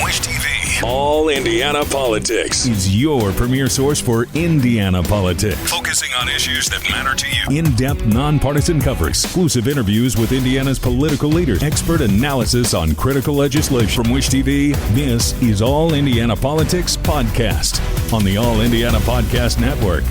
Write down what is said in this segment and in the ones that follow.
Wish TV. All Indiana Politics is your premier source for Indiana politics. Focusing on issues that matter to you. In-depth, nonpartisan coverage, exclusive interviews with Indiana's political leaders, expert analysis on critical legislation. From Wish TV, this is All Indiana Politics Podcast on the All Indiana Podcast Network.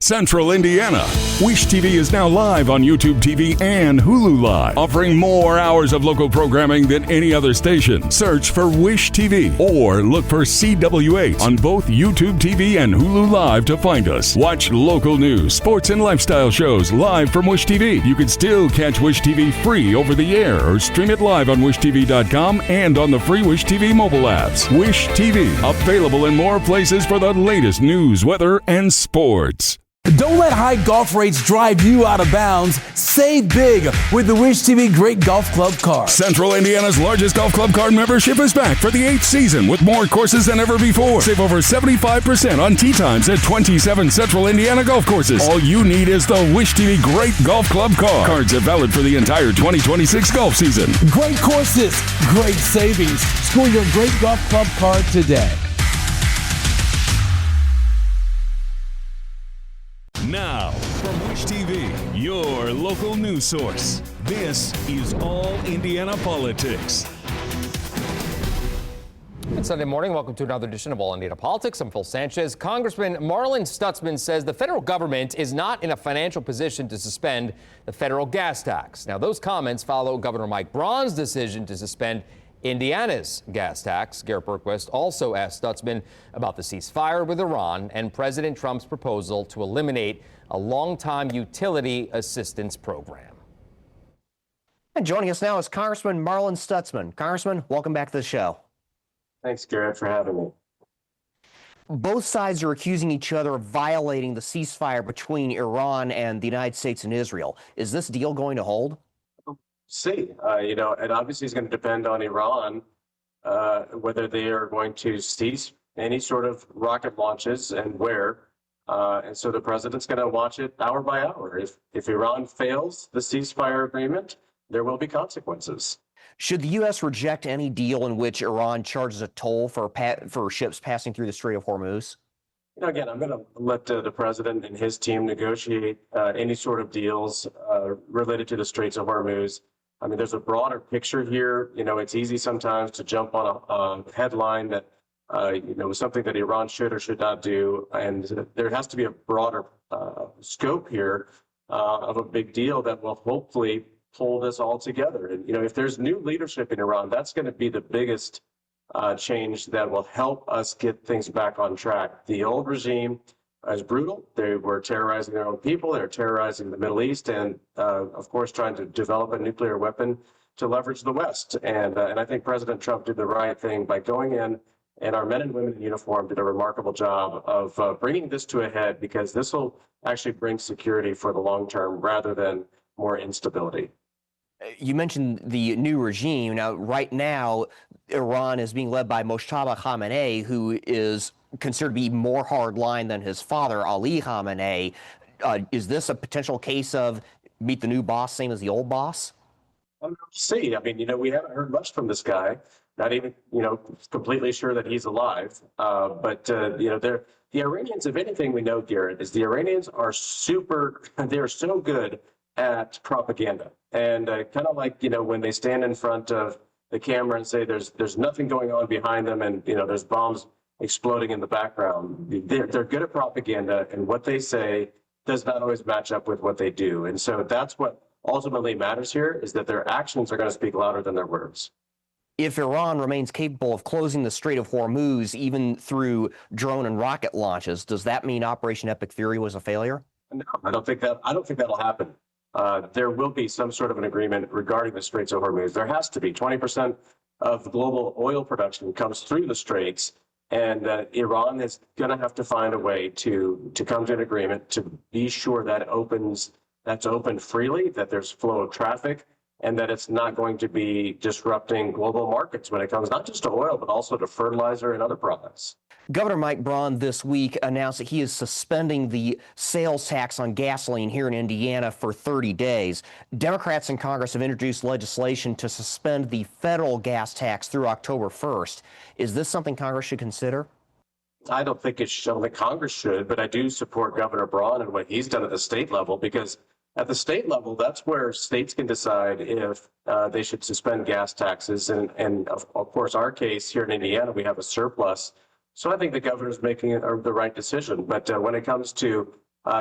Central Indiana. Wish TV is now live on YouTube TV and Hulu Live, offering more hours of local programming than any other station. Search for Wish TV or look for CW8 on both YouTube TV and Hulu Live to find us. Watch local news, sports, and lifestyle shows live from Wish TV. You can still catch Wish TV free over the air or stream it live on wishtv.com and on the free Wish TV mobile apps. Wish TV, available in more places for the latest news, weather, and sports. Don't let high golf rates drive you out of bounds. Save big with the Wish TV Great Golf Club card. Central Indiana's largest golf club card membership is back for the 8th season with more courses than ever before. Save over 75% on tee times at 27 Central Indiana golf courses. All you need is the Wish TV Great Golf Club card. Cards are valid for the entire 2026 golf season. Great courses, great savings. Score your Great Golf Club card today. Now, from Wish TV, your local news source, this is All Indiana Politics. Good Sunday morning. Welcome to another edition of All Indiana Politics. I'm Phil Sanchez. Congressman Marlin Stutzman says the federal government is not in a financial position to suspend the federal gas tax. Now, those comments follow Governor Mike Braun's decision to suspend Indiana's gas tax. Garrett Berquist also asked Stutzman about the ceasefire with Iran and President Trump's proposal to eliminate a longtime utility assistance program. And joining us now is Congressman Marlin Stutzman. Congressman, welcome back to the show. Thanks, Garrett, for having me. Both sides are accusing each other of violating the ceasefire between Iran and the United States and Israel. Is this deal going to hold? It obviously is going to depend on Iran, whether they are going to cease any sort of rocket launches and where. And so the president's going to watch it hour by hour. If Iran fails the ceasefire agreement, there will be consequences. Should the U.S. reject any deal in which Iran charges a toll for ships passing through the Strait of Hormuz? Again, I'm going to let the president and his team negotiate any sort of deals related to the Straits of Hormuz. I mean, there's a broader picture here. It's easy sometimes to jump on a headline that, something that Iran should or should not do. And there has to be a broader scope here of a big deal that will hopefully pull this all together. And, if there's new leadership in Iran, that's going to be the biggest change that will help us get things back on track. The old regime is brutal. They were terrorizing their own people. They're terrorizing the Middle East and, of course, trying to develop a nuclear weapon to leverage the West. And I think President Trump did the right thing by going in, and our men and women in uniform did a remarkable job of bringing this to a head, because this will actually bring security for the long term rather than more instability. You mentioned the new regime. Now, right now, Iran is being led by Mojtaba Khamenei, who is considered to be more hardline than his father, Ali Khamenei. Is this a potential case of meet the new boss, same as the old boss? We'll see. I mean, we haven't heard much from this guy. Not even, completely sure that he's alive. But the Iranians, if anything we know, Garrett, is the Iranians are they're so good at propaganda. And kind of like, when they stand in front of the camera and say there's nothing going on behind them and, there's bombs exploding in the background. They're good at propaganda, and what they say does not always match up with what they do. And so that's what ultimately matters here, is that their actions are going to speak louder than their words. If Iran remains capable of closing the Strait of Hormuz, even through drone and rocket launches, does that mean Operation Epic Fury was a failure? No, I don't think that'll happen. There will be some sort of an agreement regarding the Straits of Hormuz. There has to be. 20% of global oil production comes through the Straits. And Iran is going to have to find a way to come to an agreement to be sure that that's open freely, that there's flow of traffic, and that it's not going to be disrupting global markets when it comes not just to oil, but also to fertilizer and other products. Governor Mike Braun this week announced that he is suspending the sales tax on gasoline here in Indiana for 30 days. Democrats in Congress have introduced legislation to suspend the federal gas tax through October 1st. Is this something Congress should consider? I don't think Congress should, but I do support Governor Braun and what he's done at the state level, because at the state level, that's where states can decide if they should suspend gas taxes. And of course, our case here in Indiana, we have a surplus. So I think the governor's making the right decision. But when it comes to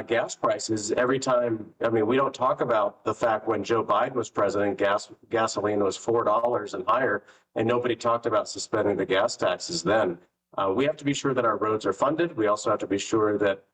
gas prices, every time, I mean, we don't talk about the fact when Joe Biden was president, gasoline was $4 and higher, and nobody talked about suspending the gas taxes then. We have to be sure that our roads are funded. We also have to be sure that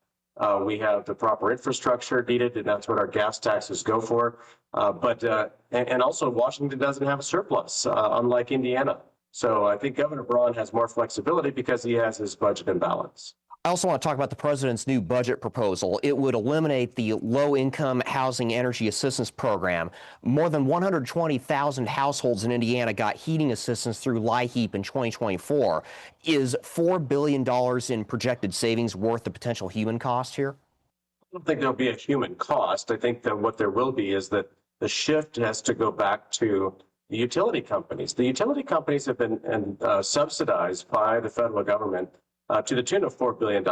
we have the proper infrastructure needed, and that's what our gas taxes go for. And also Washington doesn't have a surplus, unlike Indiana. So I think Governor Braun has more flexibility because he has his budget in balance. I also want to talk about the president's new budget proposal. It would eliminate the low-income housing energy assistance program. More than 120,000 households in Indiana got heating assistance through LIHEAP in 2024. Is $4 billion in projected savings worth the potential human cost here? I don't think there'll be a human cost. I think that what there will be is that the shift has to go back to the utility companies. The utility companies have been subsidized by the federal government to the tune of $4 billion.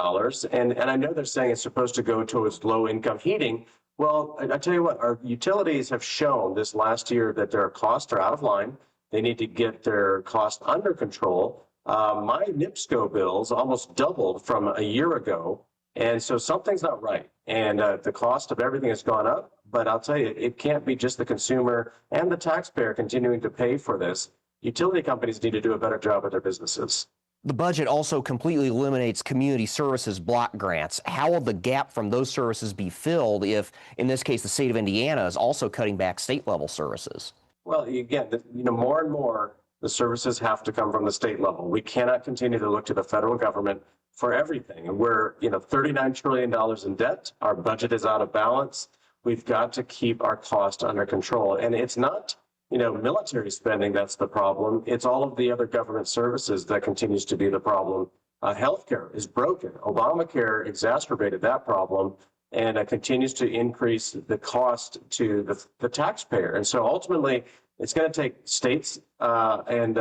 And I know they're saying it's supposed to go towards low-income heating. Well, I tell you what, our utilities have shown this last year that their costs are out of line. They need to get their costs under control. My NIPSCO bills almost doubled from a year ago. And so something's not right. And the cost of everything has gone up. But I'll tell you, it can't be just the consumer and the taxpayer continuing to pay for this. Utility companies need to do a better job at their businesses. The budget also completely eliminates community services block grants. How will the gap from those services be filled if, in this case, the state of Indiana is also cutting back state-level services? Well, again, more and more, the services have to come from the state level. We cannot continue to look to the federal government for everything. And we're, $39 trillion in debt. Our budget is out of balance. We've got to keep our costs under control. And it's not, military spending that's the problem. It's all of the other government services that continues to be the problem. Healthcare is broken. Obamacare exacerbated that problem and continues to increase the cost to the taxpayer. And so ultimately, it's going to take states and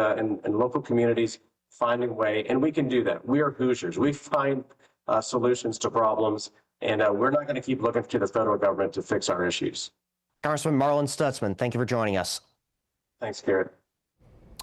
local communities finding a way, and we can do that. We are Hoosiers. We find solutions to problems, and we're not going to keep looking to the federal government to fix our issues. Congressman Marlin Stutzman, thank you for joining us. Thanks, Garrett.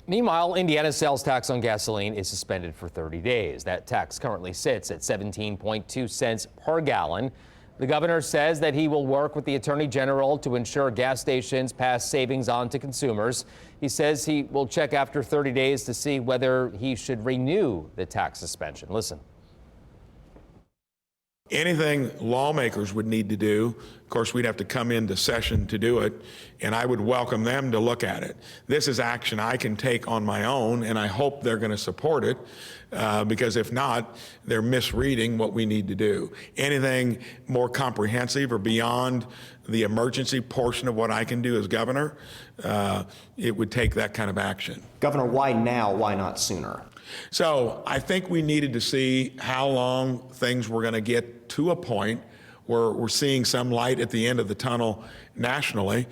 Meanwhile, Indiana's sales tax on gasoline is suspended for 30 days. That tax currently sits at 17.2 cents per gallon. The governor says that he will work with the Attorney General to ensure gas stations pass savings on to consumers. He says he will check after 30 days to see whether he should renew the tax suspension. Listen. Anything lawmakers would need to do, of course, we'd have to come into session to do it, and I would welcome them to look at it. This is action I can take on my own, and I hope they're going to support it, because if not, they're misreading what we need to do. Anything more comprehensive or beyond the emergency portion of what I can do as governor, it would take that kind of action. Governor, why now? Why not sooner? So I think we needed to see how long things were going to get to a point where we're seeing some light at the end of the tunnel nationally.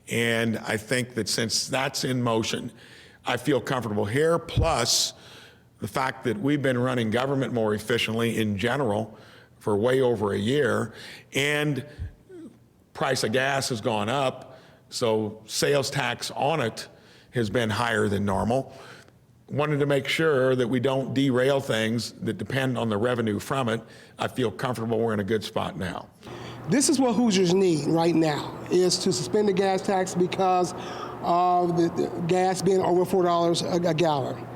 And I think that since that's in motion, I feel comfortable here. Plus, the fact that we've been running government more efficiently in general for way over a year, and price of gas has gone up, so sales tax on it has been higher than normal. Wanted to make sure that we don't derail things that depend on the revenue from it. I feel comfortable we're in a good spot now. This is what Hoosiers need right now, is to suspend the gas tax because of the gas being over $4 a gallon.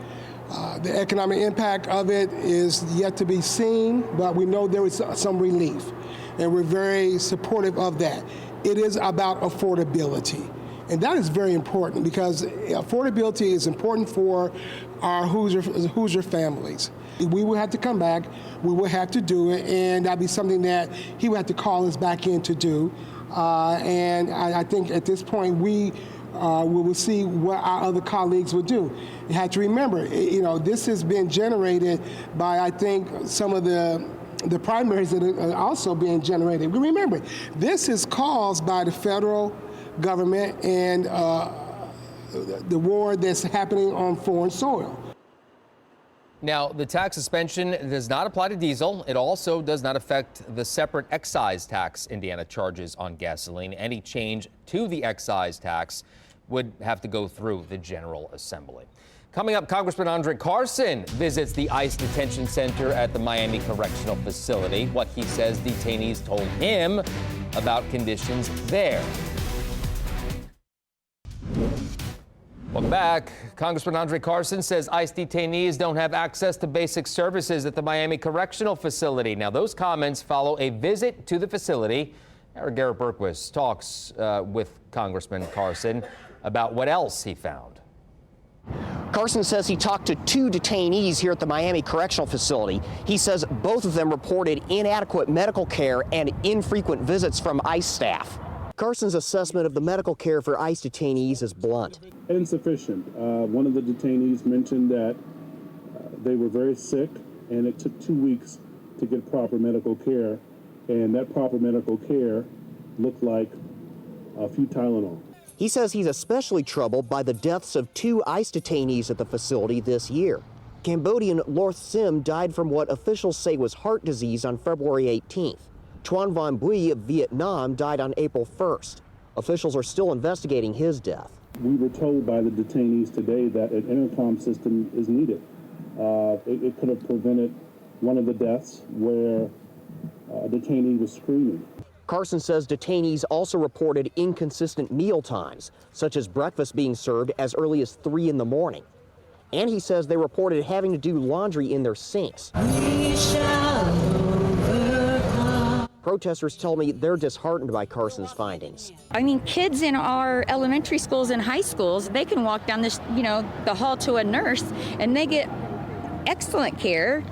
The economic impact of it is yet to be seen, but we know there is some relief, and we're very supportive of that. It is about affordability. And that is very important because affordability is important for our Hoosier families. We will have to come back, we will have to do it, and that'd be something that he would have to call us back in to do. And I think at this point we we will see what our other colleagues would do. You have to remember, this has been generated by, I think, some of the primaries that are also being generated. Remember, this is caused by the federal government and the war that's happening on foreign soil. Now, the tax suspension does not apply to diesel. It also does not affect the separate excise tax Indiana charges on gasoline. Any change to the excise tax would have to go through the General Assembly. Coming up, Congressman Andre Carson visits the ICE detention center at the Miami Correctional Facility. What he says detainees told him about conditions there. Welcome back. Congressman Andre Carson says ICE detainees don't have access to basic services at the Miami Correctional Facility. Now, those comments follow a visit to the facility. Our Garrett Berquist talks with Congressman Carson about what else he found. Carson says he talked to 2 detainees here at the Miami Correctional Facility. He says both of them reported inadequate medical care and infrequent visits from ICE staff. Carson's assessment of the medical care for ICE detainees is blunt. Insufficient. One of the detainees mentioned that they were very sick and it took 2 weeks to get proper medical care, and that proper medical care looked like a few Tylenol. He says he's especially troubled by the deaths of 2 ICE detainees at the facility this year. Cambodian Lorth Sim died from what officials say was heart disease on February 18th. Truong Van Bui of Vietnam died on April 1st. Officials are still investigating his death. We were told by the detainees today that an intercom system is needed. It could have prevented one of the deaths where a detainee was screaming. Carson says detainees also reported inconsistent meal times, such as breakfast being served as early as 3 in the morning. And he says they reported having to do laundry in their sinks. Protesters tell me they're disheartened by Carson's findings. I mean, kids in our elementary schools and high schools, they can walk down this, the hall to a nurse and they get excellent care.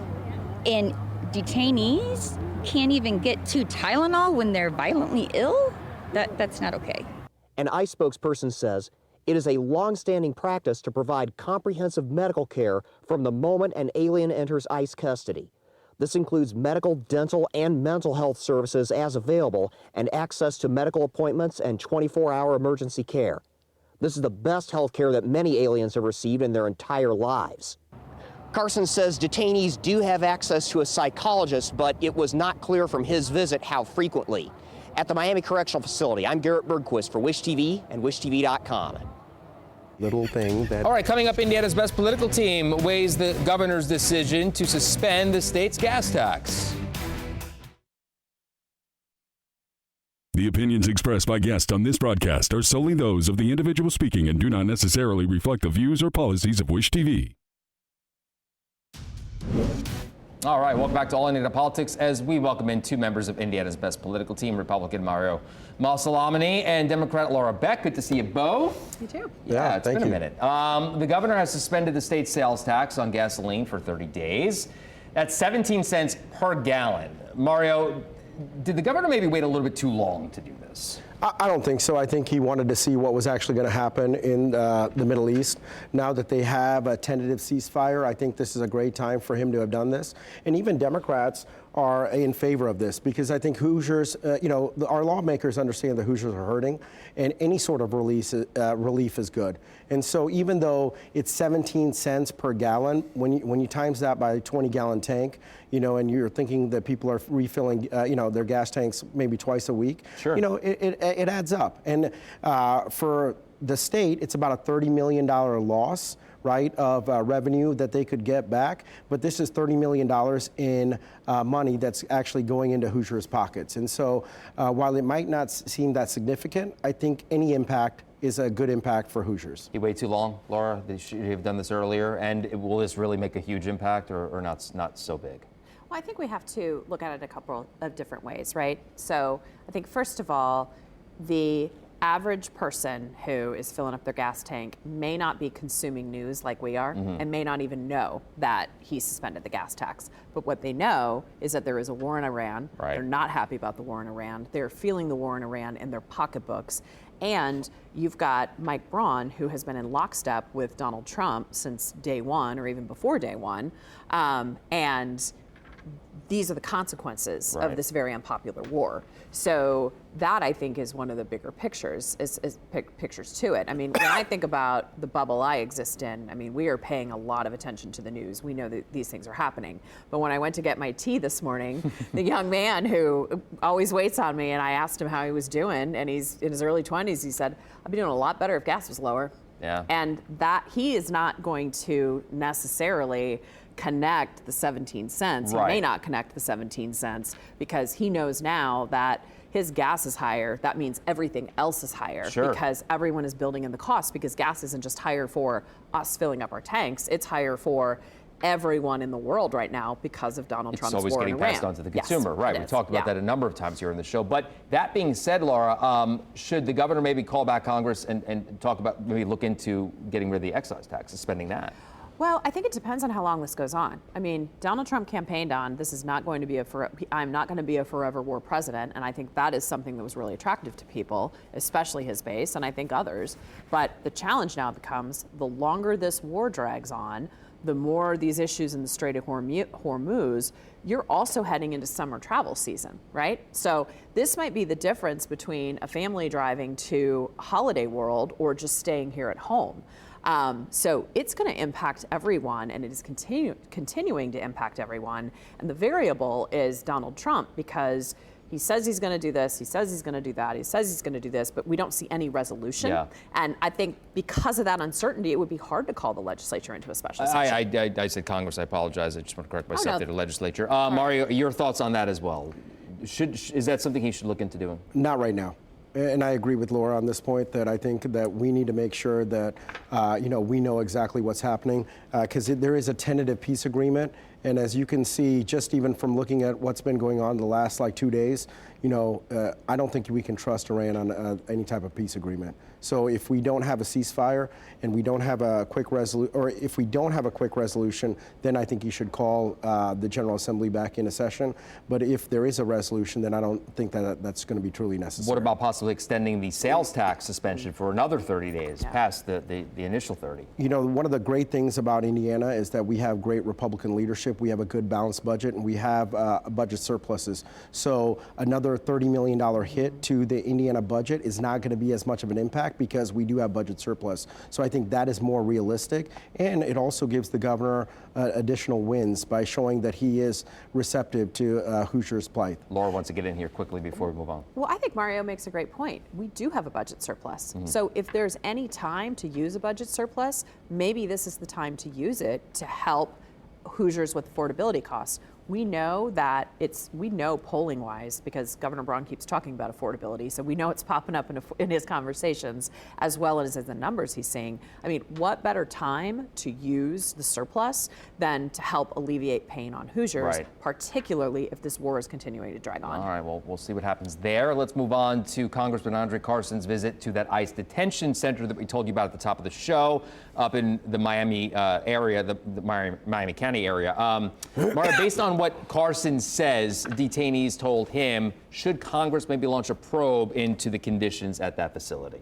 And detainees can't even get 2 Tylenol when they're violently ill? That's not okay. An ICE spokesperson says it is a long-standing practice to provide comprehensive medical care from the moment an alien enters ICE custody. This includes medical, dental, and mental health services as available, and access to medical appointments and 24-hour emergency care. This is the best health care that many aliens have received in their entire lives. Carson says detainees do have access to a psychologist, but it was not clear from his visit how frequently. At the Miami Correctional Facility, I'm Garrett Berquist for Wish TV and WishTV.com. Little thing that... All right, coming up, Indiana's best political team weighs the governor's decision to suspend the state's gas tax. The opinions expressed by guests on this broadcast are solely those of the individual speaking and do not necessarily reflect the views or policies of Wish TV. All right, welcome back to All Indiana Politics as we welcome in 2 members of Indiana's best political team, Republican Mario Malsalamani and Democrat Laura Beck. Good to see you both. You too. Yeah, it's been a minute. The governor has suspended the state sales tax on gasoline for 30 days. That's 17 cents per gallon. Mario, did the governor maybe wait a little bit too long to do this? I don't think so. I think he wanted to see what was actually going to happen in the Middle East. Now that they have a tentative ceasefire, I think this is a great time for him to have done this. And even Democrats are in favor of this because I think Hoosiers, our lawmakers understand the Hoosiers are hurting, and any sort of relief is good. And so even though it's 17 cents per gallon, when you times that by a 20-gallon tank, and you're thinking that people are refilling, their gas tanks maybe twice a week, sure. It adds up. And for the state, it's about a $30 million loss, right, of revenue that they could get back. But this is $30 million in money that's actually going into Hoosiers' pockets. And so while it might not seem that significant, I think any impact is a good impact for Hoosiers. You wait too long, Laura? Should you have done this earlier? And will this really make a huge impact or not so big? Well, I think we have to look at it a couple of different ways, right? So I think first of all, the average person who is filling up their gas tank may not be consuming news like we are and may not even know that he suspended the gas tax. But what they know is that there is a war in Iran. Right. They're not happy about the war in Iran. They're feeling the war in Iran in their pocketbooks. And you've got Mike Braun, who has been in lockstep with Donald Trump since day one, or even before day one. And these are the consequences of this very unpopular war. So that, I think, is one of the bigger pictures, pictures to it. I mean, when I think about the bubble I exist in, I mean, we are paying a lot of attention to the news. We know that these things are happening. But when I went to get my tea this morning, the young man who always waits on me, and I asked him how he was doing, and he's in his early 20s, he said, I'd be doing a lot better if gas was lower. Yeah. And that he is not going to necessarily connect the 17 cents. Right. He may not connect the 17 cents because he knows now that his gas is higher. That means everything else is higher because everyone is building in the cost, because gas isn't just higher for us filling up our tanks. It's higher for everyone in the world right now because of Donald Trump's war in Iran. It's always getting passed on to the consumer. Yes, right. We talked about that a number of times here in the show. But that being said, Laura, should the governor maybe call back Congress and talk about, maybe look into getting rid of the excise tax, suspending that? Well, I think it depends on how long this goes on. I mean, Donald Trump campaigned on this is not going to be I'm not going to be a forever war president, and I think that is something that was really attractive to people, especially his base, and I think others. But the challenge now becomes the longer this war drags on, the more these issues in the Strait of Hormuz, you're also heading into summer travel season, right? So this might be the difference between a family driving to Holiday World or just staying here at home. So it's going to impact everyone, and it is continuing to impact everyone. And the variable is Donald Trump, because he says he's going to do this, he says he's going to do that, he says he's going to do this, but we don't see any resolution. Yeah. And I think because of that uncertainty, it would be hard to call the legislature into a special session. I said Congress. I apologize. I just want to correct myself. The legislature. Mario, your thoughts on that as well? Is that something he should look into doing? Not right now. And I agree with Laura on this point, that I think that we need to make sure that, we know exactly what's happening, because there is a tentative peace agreement. And as you can see, just even from looking at what's been going on the last 2 days, I don't think we can trust Iran on any type of peace agreement. So if we don't have a ceasefire and we don't have a quick resolution, or if we don't have a quick resolution, then I think you should call the General Assembly back into session. But if there is a resolution, then I don't think that that's going to be truly necessary. What about possibly extending the sales tax suspension for another 30 days past the initial 30? One of the great things about Indiana is that we have great Republican leadership. We have a good balanced budget, and we have budget surpluses. So another $30 million hit to the Indiana budget is not going to be as much of an impact, because we do have budget surplus. So I think that is more realistic, and it also gives the governor additional wins by showing that he is receptive to Hoosiers' plight. Laura wants to get in here quickly before we move on. Well, I think Mario makes a great point. We do have a budget surplus. So if there's any time to use a budget surplus, maybe this is the time to use it to help Hoosiers with affordability costs. We know that we know polling wise, because Governor Braun keeps talking about affordability, so we know it's popping up in his conversations as well as in the numbers he's seeing. I mean, what better time to use the surplus than to help alleviate pain on Hoosiers, particularly if this war is continuing to drag on. All right, well, we'll see what happens there. Let's move on to Congressman Andre Carson's visit to that ICE detention center that we told you about at the top of the show up in the Miami area, the Miami County area. Mario, based on what Carson says detainees told him, should Congress maybe launch a probe into the conditions at that facility?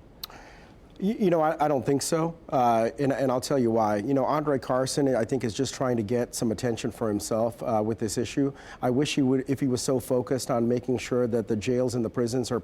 I don't think so, and I'll tell you why. Andre Carson, I think, is just trying to get some attention for himself with this issue. I wish he would, if he was so focused on making sure that the jails and the prisons are,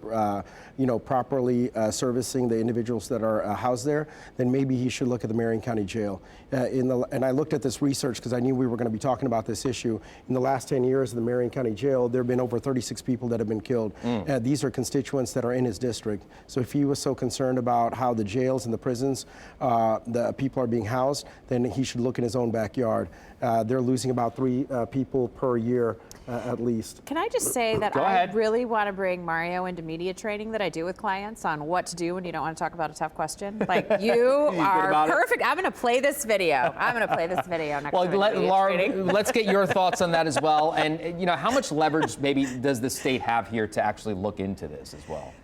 properly servicing the individuals that are housed there, then maybe he should look at the Marion County Jail. And I looked at this research because I knew we were going to be talking about this issue. In the last 10 years in the Marion County Jail, there have been over 36 people that have been killed. These are constituents that are in his district. So if he was so concerned about how the jails and the prisons, the people are being housed, then he should look in his own backyard. They're losing about 3 people per year at least. Can I just say that I really want to bring Mario into media training that I do with clients on what to do when you don't want to talk about a tough question? Like, you are perfect. I'm going to play this video. Next Laura, let's get your thoughts on that as well. And, how much leverage maybe does the state have here to actually look into this as well?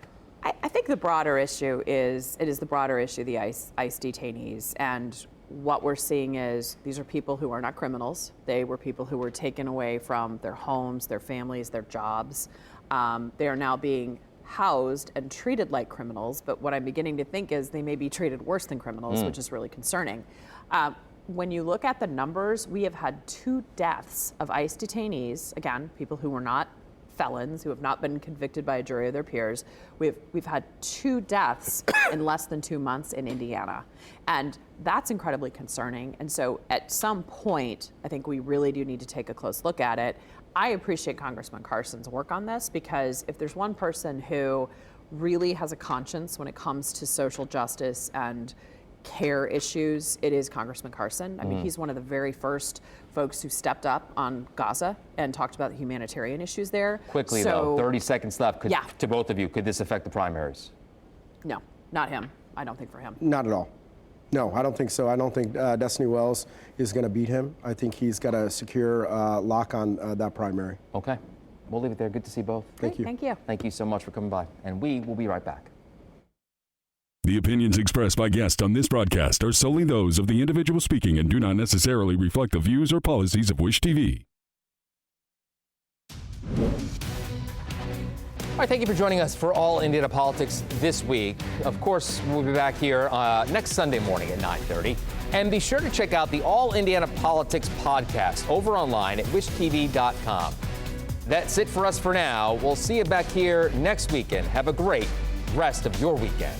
I think the broader issue is the ICE detainees, and what we're seeing is these are people who are not criminals. They were people who were taken away from their homes, their families, their jobs. They are now being housed and treated like criminals, but what I'm beginning to think is they may be treated worse than criminals, which is really concerning. When you look at the numbers, we have had 2 deaths of ICE detainees, again, people who were not felons, who have not been convicted by a jury of their peers. We've had 2 deaths in less than 2 months in Indiana. And that's incredibly concerning. And so at some point, I think we really do need to take a close look at it. I appreciate Congressman Carson's work on this, because if there's one person who really has a conscience when it comes to social justice and care issues, it is Congressman Carson. I mean, he's one of the very first folks who stepped up on Gaza and talked about the humanitarian issues there. Quickly, though, 30 seconds left. To both of you, could this affect the primaries? No, not him. I don't think for him. Not at all. No, I don't think so. I don't think Destiny Wells is going to beat him. I think he's got a secure lock on that primary. Okay. We'll leave it there. Good to see both. Thank you. Thank you. Thank you so much for coming by. And we will be right back. The opinions expressed by guests on this broadcast are solely those of the individual speaking and do not necessarily reflect the views or policies of Wish TV. All right, thank you for joining us for All Indiana Politics this week. Of course, we'll be back here next Sunday morning at 9:30. And be sure to check out the All Indiana Politics podcast over online at wishtv.com. That's it for us for now. We'll see you back here next weekend. Have a great rest of your weekend.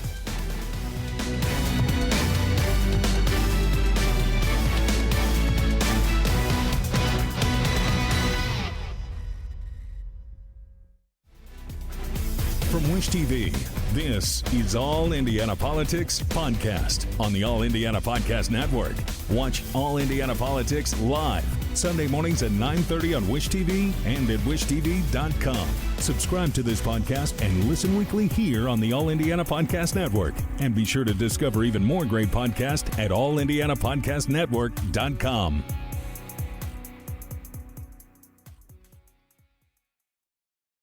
From Wish TV, this is All Indiana Politics Podcast on the All Indiana Podcast Network. Watch All Indiana Politics live Sunday mornings at 9:30 on Wish TV and at wishtv.com. Subscribe to this podcast and listen weekly here on the All Indiana Podcast Network. And be sure to discover even more great podcasts at allindianapodcastnetwork.com.